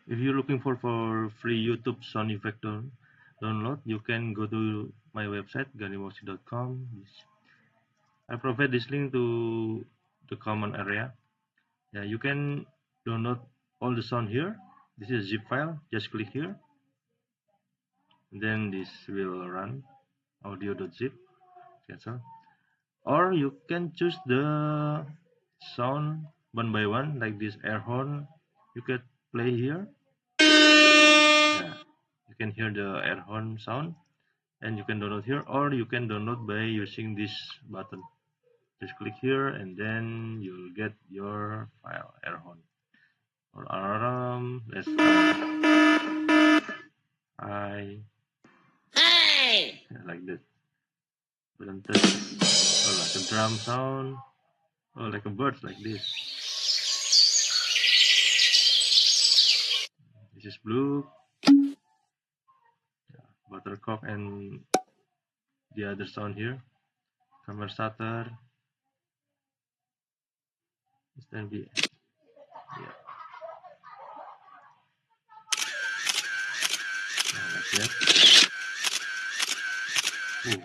If you're looking for free YouTube sound effect download, you can go to my website ganimoxy.com. I provide this link to the common area. Yeah, you can download all the sound here. This is a zip file. Just click here. Then this will run audio.zip. Cancel. Or you can choose the sound one by one, like this air horn. You can play here. Yeah, you can hear the air horn sound, and you can download here, or you can download by using this button. Just click here, and then you'll get your file air horn or alarm. Let's hey, like that. Button touch. Or like a drum sound, or like a bird, like this. This is blue. Buttercup and the other sound here. Conversator. Stand be. Yeah. Like that. Oh,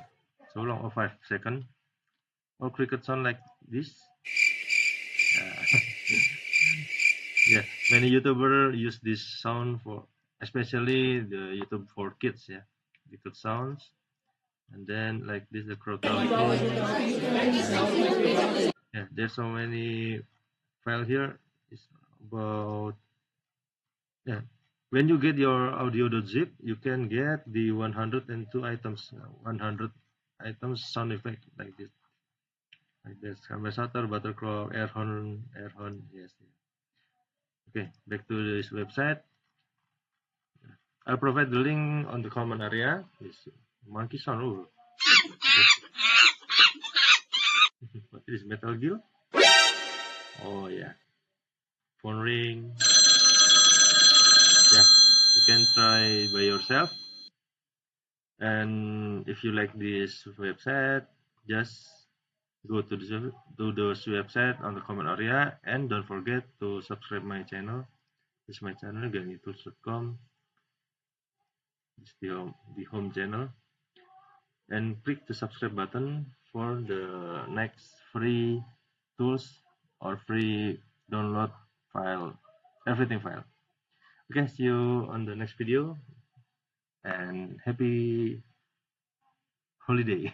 so long. Oh, 5 seconds. Oh, cricket sound like this. Yeah, many YouTubers use this sound for, especially the YouTube for kids. Yeah, the good sounds. And then like this, the crocodile. Yeah, there's so many file here. It's about, yeah. When you get your audio.zip, you can get the 102 items, 100 items sound effect like this. Like this, conversator, butterclock, air horn, yes. Okay, back to this website. I'll provide the link on the comment area. This monkey sound. Oh, what is Metal Gear? Oh yeah, phone ring. Yeah, you can try by yourself. And if you like this website, just go to this website on the comment area, and don't forget to subscribe my channel. This is my channel ganitools.com. It's the home channel, and click the subscribe button for the next free tools or free download file, everything file. Okay, see you on the next video, and happy holiday.